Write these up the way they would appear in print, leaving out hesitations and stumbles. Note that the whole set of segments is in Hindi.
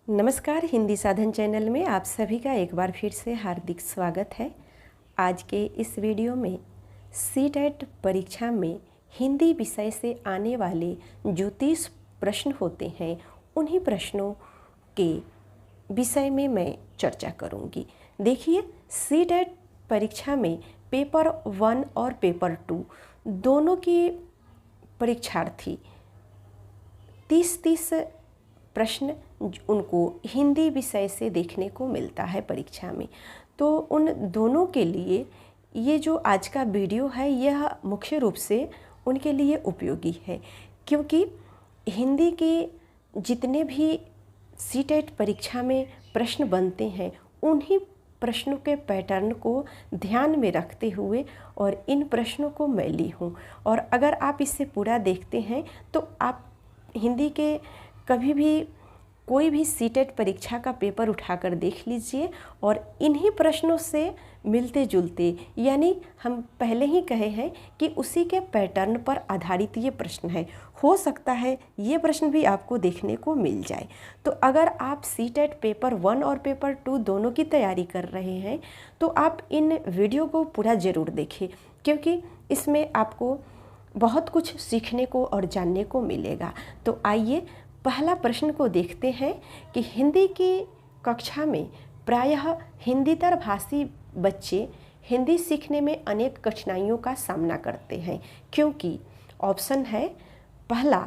नमस्कार। हिंदी साधन चैनल में आप सभी का एक बार फिर से हार्दिक स्वागत है। आज के इस वीडियो में सीटेट परीक्षा में हिंदी विषय से आने वाले जो 30 प्रश्न होते हैं उन्हीं प्रश्नों के विषय में मैं चर्चा करूंगी। देखिए, सीटेट परीक्षा में पेपर 1 और पेपर 2 दोनों की परीक्षार्थी 30 प्रश्न उनको हिंदी विषय से देखने को मिलता है परीक्षा में। तो उन दोनों के लिए ये जो आज का वीडियो है यह मुख्य रूप से उनके लिए उपयोगी है, क्योंकि हिंदी के जितने भी सीटेट परीक्षा में प्रश्न बनते हैं उन्हीं प्रश्नों के पैटर्न को ध्यान में रखते हुए और इन प्रश्नों को मैं ली हूँ। और अगर आप इसे पूरा देखते हैं तो आप हिंदी के कभी भी कोई भी सीटेट परीक्षा का पेपर उठाकर देख लीजिए और इन्हीं प्रश्नों से मिलते जुलते, यानी हम पहले ही कहे हैं कि उसी के पैटर्न पर आधारित ये प्रश्न है। हो सकता है ये प्रश्न भी आपको देखने को मिल जाए। तो अगर आप सीटेट पेपर 1 और पेपर 2 दोनों की तैयारी कर रहे हैं तो आप इन वीडियो को पूरा ज़रूर देखें, क्योंकि इसमें आपको बहुत कुछ सीखने को और जानने को मिलेगा। तो आइए पहला प्रश्न को देखते हैं कि हिंदी की कक्षा में प्रायः हिंदीतर भाषी बच्चे हिंदी सीखने में अनेक कठिनाइयों का सामना करते हैं, क्योंकि ऑप्शन है पहला,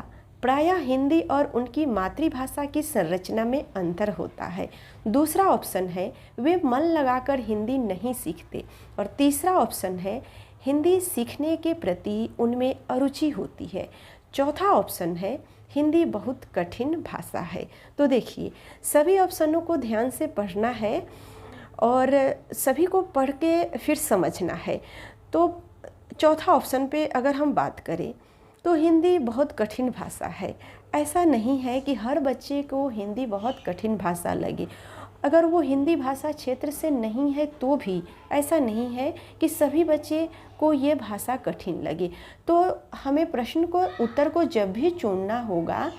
प्रायः हिंदी और उनकी मातृभाषा की संरचना में अंतर होता है। दूसरा ऑप्शन है वे मन लगाकर हिंदी नहीं सीखते। और तीसरा ऑप्शन है हिंदी सीखने के प्रति उनमें अरुचि होती है। चौथा ऑप्शन है हिंदी बहुत कठिन भाषा है। तो देखिए, सभी ऑप्शनों को ध्यान से पढ़ना है और सभी को पढ़ के फिर समझना है। तो चौथा ऑप्शन पे अगर हम बात करें तो हिंदी बहुत कठिन भाषा है। ऐसा नहीं है कि हर बच्चे को हिंदी बहुत कठिन भाषा लगे। अगर वो हिंदी भाषा क्षेत्र से नहीं है तो भी ऐसा नहीं है कि सभी बच्चे को ये भाषा कठिन लगे। तो हमें प्रश्न को उत्तर को जब भी चुनना होगा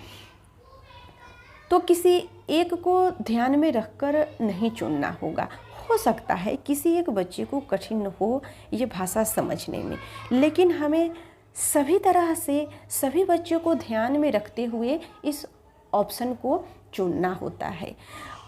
तो किसी एक को ध्यान में रखकर नहीं चुनना होगा। हो सकता है किसी एक बच्चे को कठिन हो ये भाषा समझने में, लेकिन हमें सभी तरह से सभी बच्चों को ध्यान में रखते हुए इस ऑप्शन को चुनना होता है।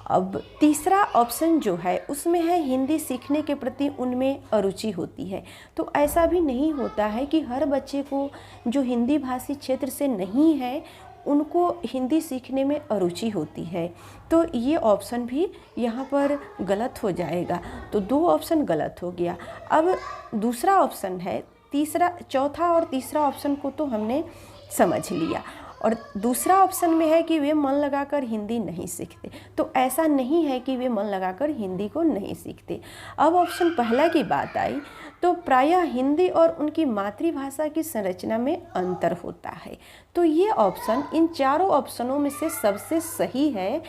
अब तीसरा ऑप्शन जो है उसमें है हिंदी सीखने के प्रति उनमें अरुचि होती है। तो ऐसा भी नहीं होता है कि हर बच्चे को जो हिंदी भाषी क्षेत्र से नहीं है उनको हिंदी सीखने में अरुचि होती है। तो ये ऑप्शन भी यहाँ पर गलत हो जाएगा। तो 2 ऑप्शन गलत हो गया। अब दूसरा ऑप्शन है चौथा और तीसरा ऑप्शन को तो हमने समझ लिया। और दूसरा ऑप्शन में है कि वे मन लगाकर हिंदी नहीं सीखते। तो ऐसा नहीं है कि वे मन लगाकर हिंदी को नहीं सीखते। अब ऑप्शन पहला की बात आई तो प्रायः हिंदी और उनकी मातृभाषा की संरचना में अंतर होता है। तो ये ऑप्शन इन चारों ऑप्शनों में से सबसे सही है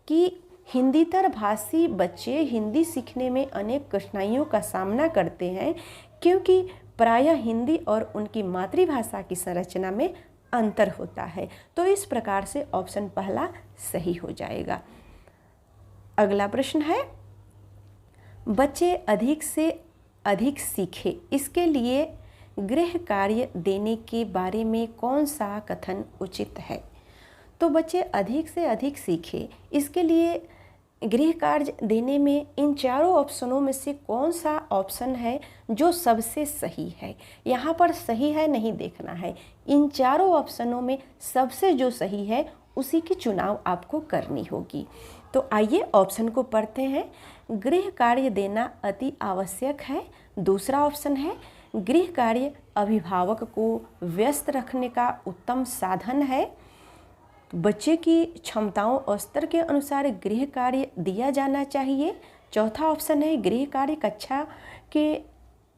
कि हिंदीतर भाषी बच्चे हिंदी सीखने में अनेक कठिनाइयों का सामना करते हैं, क्योंकि प्रायः हिंदी और उनकी मातृभाषा की संरचना में अंतर होता है। तो इस प्रकार से ऑप्शन पहला सही हो जाएगा। अगला प्रश्न है, बच्चे अधिक से अधिक सीखे, इसके लिए गृह कार्य देने के बारे में कौन सा कथन उचित है? तो बच्चे अधिक से अधिक सीखे, इसके लिए गृह कार्य देने में इन चारों ऑप्शनों में से कौन सा ऑप्शन है जो सबसे सही है? यहाँ पर सही है नहीं देखना है, इन चारों ऑप्शनों में सबसे जो सही है उसी की चुनाव आपको करनी होगी। तो आइए ऑप्शन को पढ़ते हैं। गृह कार्य देना अति आवश्यक है। दूसरा ऑप्शन है गृह कार्य अभिभावक को व्यस्त रखने का उत्तम साधन है। बच्चे की क्षमताओं और स्तर के अनुसार गृह कार्य दिया जाना चाहिए। चौथा ऑप्शन है गृह कार्य कक्षा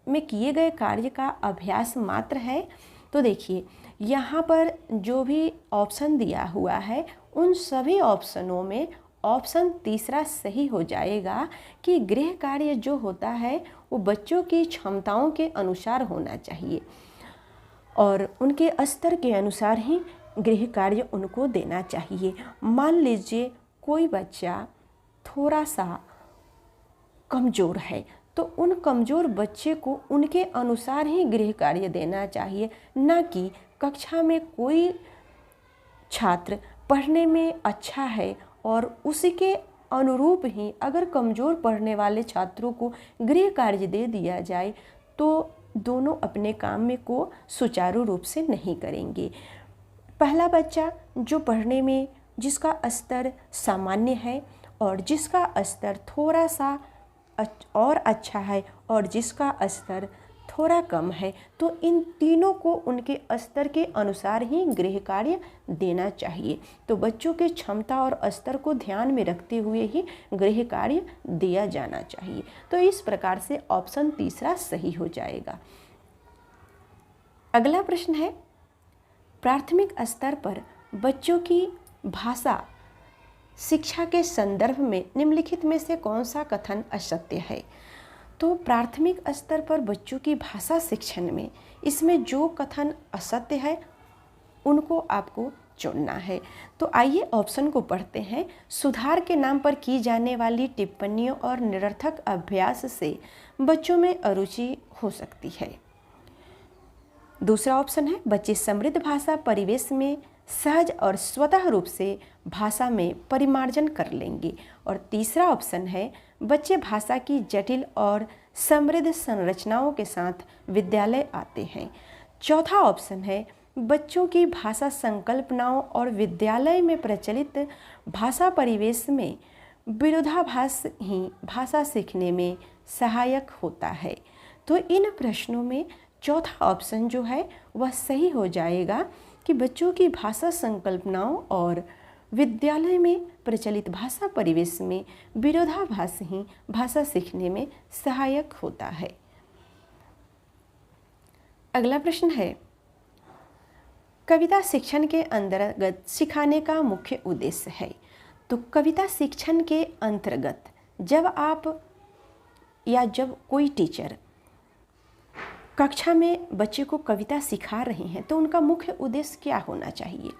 में किए गए कार्य का अभ्यास मात्र है। तो देखिए, यहाँ पर जो भी ऑप्शन दिया हुआ है उन सभी ऑप्शनों में ऑप्शन तीसरा सही हो जाएगा कि गृह कार्य जो होता है वो बच्चों की क्षमताओं के अनुसार होना चाहिए और उनके स्तर के अनुसार ही गृह कार्य उनको देना चाहिए। मान लीजिए कोई बच्चा थोड़ा सा कमज़ोर है तो उन कमज़ोर बच्चे को उनके अनुसार ही गृह कार्य देना चाहिए, न कि कक्षा में कोई छात्र पढ़ने में अच्छा है और उसी के अनुरूप ही अगर कमज़ोर पढ़ने वाले छात्रों को गृह कार्य दे दिया जाए तो दोनों अपने काम में को सुचारू रूप से नहीं करेंगे। पहला बच्चा जो पढ़ने में जिसका स्तर सामान्य है और जिसका स्तर थोड़ा सा और अच्छा है और जिसका स्तर थोड़ा कम है, तो इन तीनों को उनके स्तर के अनुसार ही गृह कार्य देना चाहिए। तो बच्चों के क्षमता और स्तर को ध्यान में रखते हुए ही गृह कार्य दिया जाना चाहिए। तो इस प्रकार से ऑप्शन तीसरा सही हो जाएगा। अगला प्रश्न है, प्राथमिक स्तर पर बच्चों की भाषा शिक्षा के संदर्भ में निम्नलिखित में से कौन सा कथन असत्य है? तो प्राथमिक स्तर पर बच्चों की भाषा शिक्षण में इसमें जो कथन असत्य है उनको आपको चुनना है। तो आइए ऑप्शन को पढ़ते हैं। सुधार के नाम पर की जाने वाली टिप्पणियों और निरर्थक अभ्यास से बच्चों में अरुचि हो सकती है। दूसरा ऑप्शन है, बच्चे समृद्ध भाषा परिवेश में सहज और स्वतः रूप से भाषा में परिमार्जन कर लेंगे। और तीसरा ऑप्शन है, बच्चे भाषा की जटिल और समृद्ध संरचनाओं के साथ विद्यालय आते हैं। चौथा ऑप्शन है, बच्चों की भाषा संकल्पनाओं और विद्यालय में प्रचलित भाषा परिवेश में विरोधाभास ही भाषा सीखने में सहायक होता है। तो इन प्रश्नों में चौथा ऑप्शन जो है वह सही हो जाएगा कि बच्चों की भाषा संकल्पनाओं और विद्यालय में प्रचलित भाषा परिवेश में विरोधाभास ही भाषा सीखने में सहायक होता है। अगला प्रश्न है, कविता शिक्षण के अंतर्गत सिखाने का मुख्य उद्देश्य है। तो कविता शिक्षण के अंतर्गत जब कोई टीचर कक्षा में बच्चे को कविता सिखा रहे हैं तो उनका मुख्य उद्देश्य क्या होना चाहिए?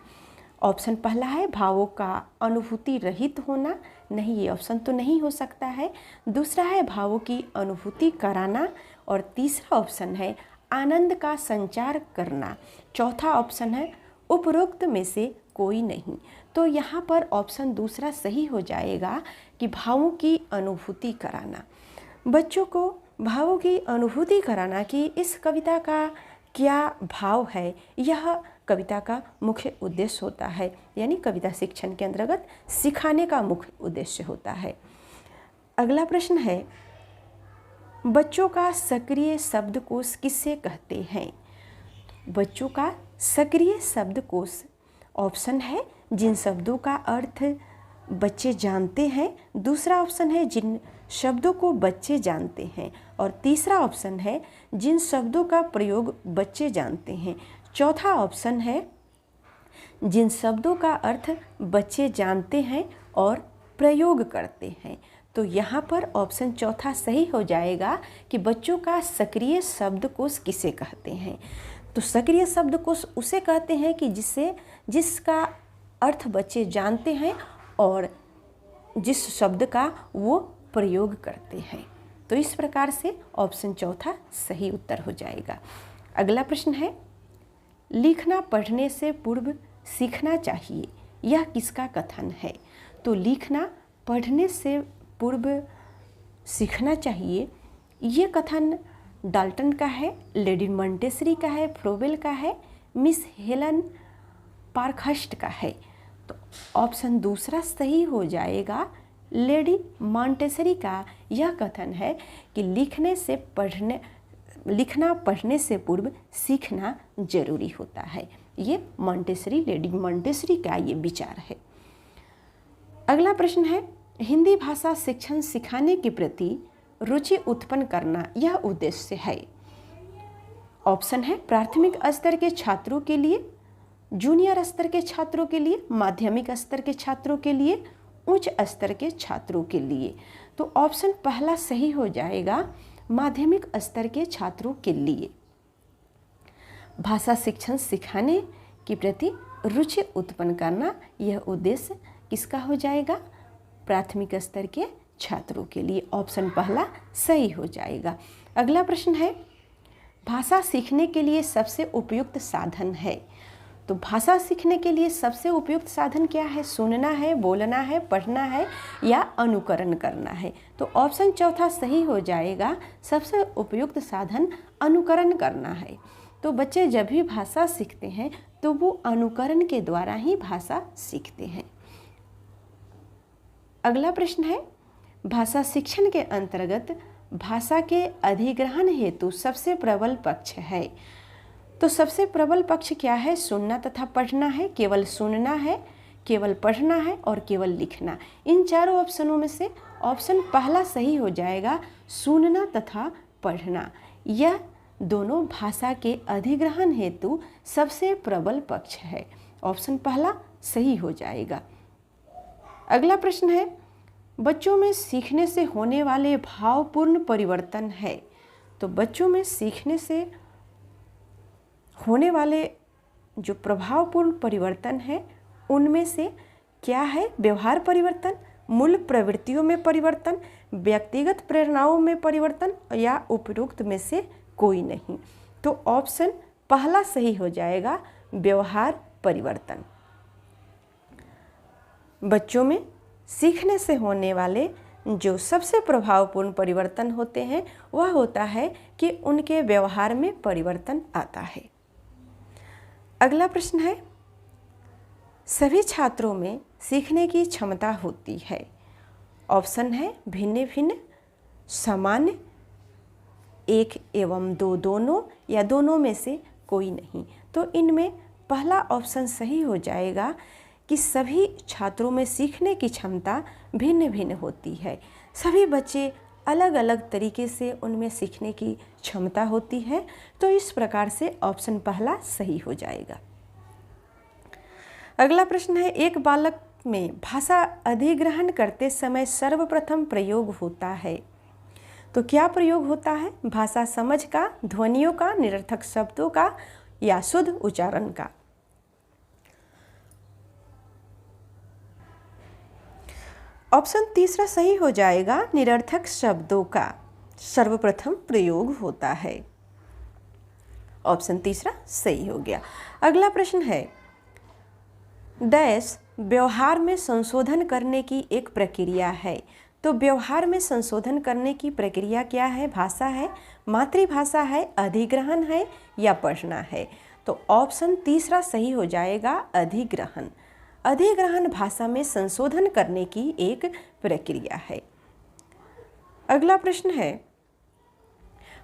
ऑप्शन पहला है, भावों का अनुभूति रहित होना। नहीं, ये ऑप्शन तो नहीं हो सकता है। दूसरा है, भावों की अनुभूति कराना। और तीसरा ऑप्शन है, आनंद का संचार करना। चौथा ऑप्शन है, उपरोक्त में से कोई नहीं। तो यहाँ पर ऑप्शन दूसरा सही हो जाएगा कि भावों की अनुभूति कराना। बच्चों को भावों की अनुभूति कराना कि इस कविता का क्या भाव है, यह कविता का मुख्य उद्देश्य होता है। यानी कविता शिक्षण के अंतर्गत सिखाने का मुख्य उद्देश्य होता है। अगला प्रश्न है, बच्चों का सक्रिय शब्दकोश किसे कहते हैं? बच्चों का सक्रिय शब्दकोश ऑप्शन है, जिन शब्दों का अर्थ बच्चे जानते हैं। दूसरा ऑप्शन है, जिन शब्दों को बच्चे जानते हैं। और तीसरा ऑप्शन है, जिन शब्दों का प्रयोग बच्चे जानते हैं। चौथा ऑप्शन है, जिन शब्दों का अर्थ बच्चे जानते हैं और प्रयोग करते हैं। तो यहाँ पर ऑप्शन चौथा सही हो जाएगा कि बच्चों का सक्रिय शब्दकोश किसे कहते हैं। तो सक्रिय शब्दकोश उसे कहते हैं कि जिसका अर्थ बच्चे जानते हैं और जिस शब्द का वो प्रयोग करते हैं। तो इस प्रकार से ऑप्शन चौथा सही उत्तर हो जाएगा। अगला प्रश्न है, लिखना पढ़ने से पूर्व सीखना चाहिए, यह किसका कथन है? तो लिखना पढ़ने से पूर्व सीखना चाहिए, ये कथन डाल्टन का है, लेडी मॉन्टेसरी का है, फ्रोबेल का है, मिस हेलन पार्कहर्स्ट का है। तो ऑप्शन दूसरा सही हो जाएगा। लेडी मॉन्टेसरी का यह कथन है कि लिखना पढ़ने से पूर्व सीखना जरूरी होता है। ये लेडी मॉन्टेसरी का ये विचार है। अगला प्रश्न है, हिंदी भाषा शिक्षण सिखाने के प्रति रुचि उत्पन्न करना यह उद्देश्य है। ऑप्शन है, प्राथमिक स्तर के छात्रों के लिए, जूनियर स्तर के छात्रों के लिए, माध्यमिक स्तर के छात्रों के लिए, उच्च स्तर के छात्रों के लिए। तो ऑप्शन पहला सही हो जाएगा, माध्यमिक स्तर के छात्रों के लिए। भाषा शिक्षण सिखाने के प्रति रुचि उत्पन्न करना यह उद्देश्य किसका हो जाएगा? प्राथमिक स्तर के छात्रों के लिए। ऑप्शन पहला सही हो जाएगा। अगला प्रश्न है, भाषा सीखने के लिए सबसे उपयुक्त साधन है। तो भाषा सीखने के लिए सबसे उपयुक्त साधन क्या है? सुनना है, बोलना है, पढ़ना है या अनुकरण करना है? तो ऑप्शन चौथा सही हो जाएगा। सबसे उपयुक्त साधन अनुकरण करना है। तो बच्चे जब भी भाषा सीखते हैं तो वो अनुकरण के द्वारा ही भाषा सीखते हैं। अगला प्रश्न है, भाषा शिक्षण के अंतर्गत भाषा के अधिग्रहण हेतु सबसे प्रबल पक्ष है। तो सबसे प्रबल पक्ष क्या है? सुनना तथा पढ़ना है, केवल सुनना है, केवल पढ़ना है और केवल लिखना। इन चारों ऑप्शनों में से ऑप्शन पहला सही हो जाएगा, सुनना तथा पढ़ना। यह दोनों भाषा के अधिग्रहण हेतु सबसे प्रबल पक्ष है। ऑप्शन पहला सही हो जाएगा। अगला प्रश्न है, बच्चों में सीखने से होने वाले भावपूर्ण परिवर्तन है। तो बच्चों में सीखने से होने वाले जो प्रभावपूर्ण परिवर्तन है उनमें से क्या है? व्यवहार परिवर्तन, मूल प्रवृत्तियों में परिवर्तन, व्यक्तिगत प्रेरणाओं में परिवर्तन या उपरोक्त में से कोई नहीं। तो ऑप्शन पहला सही हो जाएगा, व्यवहार परिवर्तन। बच्चों में सीखने से होने वाले जो सबसे प्रभावपूर्ण परिवर्तन होते हैं वह होता है कि उनके व्यवहार में परिवर्तन आता है। अगला प्रश्न है, सभी छात्रों में सीखने की क्षमता होती है। ऑप्शन है भिन्न भिन्न, सामान्य, एक एवं दो दोनों या दोनों में से कोई नहीं। तो इनमें पहला ऑप्शन सही हो जाएगा कि सभी छात्रों में सीखने की क्षमता भिन्न भिन्न होती है। सभी बच्चे अलग अलग तरीके से उनमें सीखने की क्षमता होती है। तो इस प्रकार से ऑप्शन पहला सही हो जाएगा। अगला प्रश्न है, एक बालक में भाषा अधिग्रहण करते समय सर्वप्रथम प्रयोग होता है। तो क्या प्रयोग होता है? भाषा समझ का, ध्वनियों का, निरर्थक शब्दों का या शुद्ध उच्चारण का? ऑप्शन तीसरा सही हो जाएगा, निरर्थक शब्दों का सर्वप्रथम प्रयोग होता है। ऑप्शन तीसरा सही हो गया। अगला प्रश्न है, डैश व्यवहार में संशोधन करने की एक प्रक्रिया है। तो व्यवहार में संशोधन करने की प्रक्रिया क्या है? भाषा है, मातृभाषा है, अधिग्रहण है या पढ़ना है? तो ऑप्शन तीसरा सही हो जाएगा, अधिग्रहण। अधिग्रहण भाषा में संशोधन करने की एक प्रक्रिया है। अगला प्रश्न है,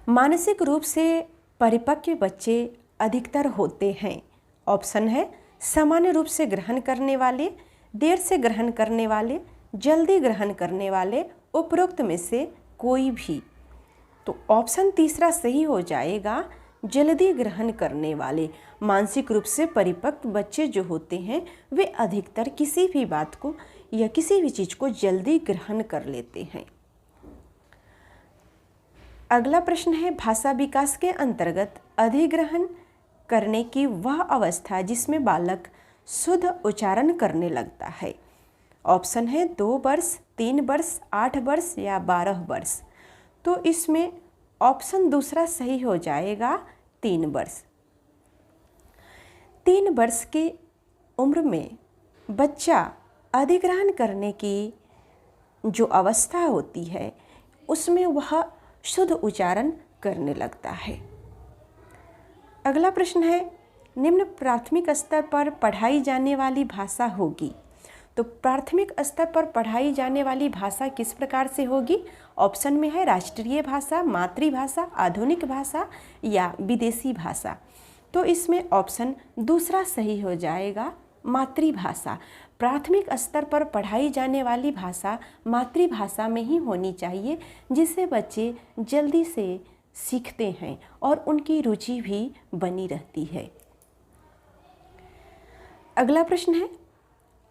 मानसिक रूप से परिपक्व बच्चे अधिकतर होते हैं। ऑप्शन है सामान्य रूप से ग्रहण करने वाले, देर से ग्रहण करने वाले, जल्दी ग्रहण करने वाले, उपरोक्त में से कोई भी। तो ऑप्शन तीसरा सही हो जाएगा, जल्दी ग्रहण करने वाले। मानसिक रूप से परिपक्व बच्चे जो होते हैं वे अधिकतर किसी भी बात को या किसी भी चीज़ को जल्दी ग्रहण कर लेते हैं। अगला प्रश्न है, भाषा विकास के अंतर्गत अधिग्रहण करने की वह अवस्था जिसमें बालक शुद्ध उच्चारण करने लगता है। ऑप्शन है 2 वर्ष, 3 वर्ष, 8 वर्ष या 12 वर्ष। तो इसमें ऑप्शन दूसरा सही हो जाएगा, 3 वर्ष। 3 वर्ष की उम्र में बच्चा अधिग्रहण करने की जो अवस्था होती है उसमें वह शुद्ध उच्चारण करने लगता है। अगला प्रश्न है, निम्न प्राथमिक स्तर पर पढ़ाई जाने वाली भाषा होगी। तो प्राथमिक स्तर पर पढ़ाई जाने वाली भाषा किस प्रकार से होगी? ऑप्शन में है राष्ट्रीय भाषा, मातृभाषा, आधुनिक भाषा या विदेशी भाषा। तो इसमें ऑप्शन दूसरा सही हो जाएगा, मातृभाषा। प्राथमिक स्तर पर पढ़ाई जाने वाली भाषा मातृभाषा में ही होनी चाहिए, जिससे बच्चे जल्दी से सीखते हैं और उनकी रुचि भी बनी रहती है। अगला प्रश्न है,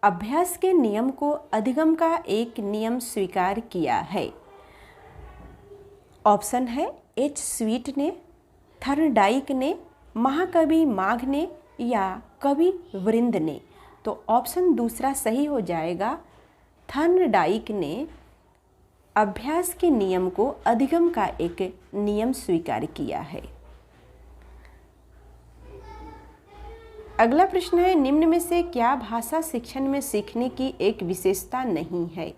अभ्यास के नियम को अधिगम का एक नियम स्वीकार किया है। ऑप्शन है एच स्वीट ने, थर्नडाइक ने, महाकवि माघ ने या कवि वृंद ने। तो ऑप्शन दूसरा सही हो जाएगा, थर्नडाइक ने अभ्यास के नियम को अधिगम का एक नियम स्वीकार किया है। अगला प्रश्न है, निम्न में से क्या भाषा शिक्षण में सीखने की एक विशेषता नहीं है?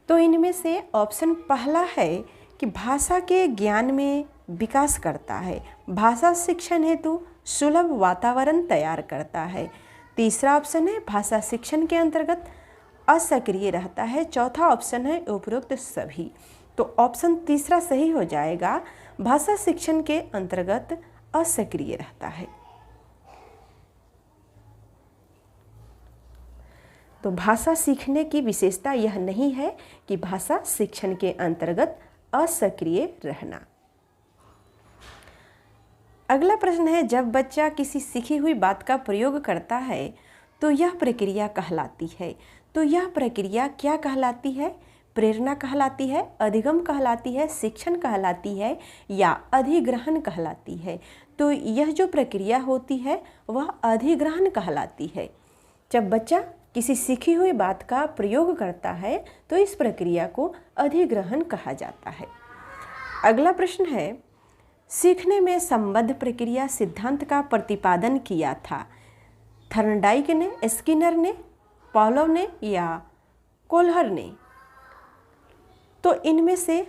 तो इनमें से ऑप्शन पहला है कि भाषा के ज्ञान में विकास करता है, भाषा शिक्षण हेतु सुलभ वातावरण तैयार करता है। तीसरा ऑप्शन है भाषा शिक्षण के अंतर्गत असक्रिय रहता है। चौथा ऑप्शन है उपरोक्त सभी। तो ऑप्शन तीसरा सही हो जाएगा, भाषा शिक्षण के अंतर्गत असक्रिय रहता है। तो भाषा सीखने की विशेषता यह नहीं है कि भाषा शिक्षण के अंतर्गत असक्रिय रहना। अगला प्रश्न है, जब बच्चा किसी सीखी हुई बात का प्रयोग करता है तो यह प्रक्रिया कहलाती है। तो यह प्रक्रिया क्या कहलाती है? प्रेरणा कहलाती है, अधिगम कहलाती है, शिक्षण कहलाती है या अधिग्रहण कहलाती है? तो यह जो प्रक्रिया होती है वह अधिग्रहण कहलाती है। जब बच्चा किसी सीखी हुई बात का प्रयोग करता है तो इस प्रक्रिया को अधिग्रहण कहा जाता है। अगला प्रश्न है, सीखने में संबद्ध प्रक्रिया सिद्धांत का प्रतिपादन किया था। थर्नडाइक ने, स्किनर ने, पावलोव ने या कोल्हर ने? तो इनमें से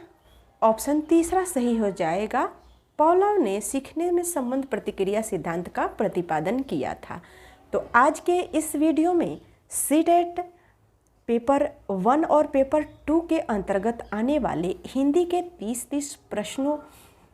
ऑप्शन तीसरा सही हो जाएगा, पावलोव ने सीखने में संबंध प्रतिक्रिया सिद्धांत का प्रतिपादन किया था। तो आज के इस वीडियो में सीटेट पेपर 1 और पेपर 2 के अंतर्गत आने वाले हिंदी के 30 प्रश्नों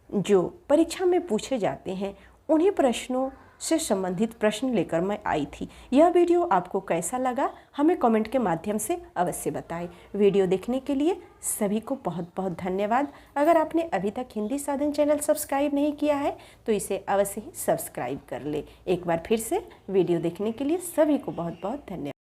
जो परीक्षा में पूछे जाते हैं उन्हीं प्रश्नों से संबंधित प्रश्न लेकर मैं आई थी। यह वीडियो आपको कैसा लगा हमें कमेंट के माध्यम से अवश्य बताएं। वीडियो देखने के लिए सभी को बहुत बहुत धन्यवाद। अगर आपने अभी तक हिंदी साधन चैनल सब्सक्राइब नहीं किया है तो इसे अवश्य ही सब्सक्राइब कर ले। एक बार फिर से वीडियो देखने के लिए सभी को बहुत बहुत धन्यवाद।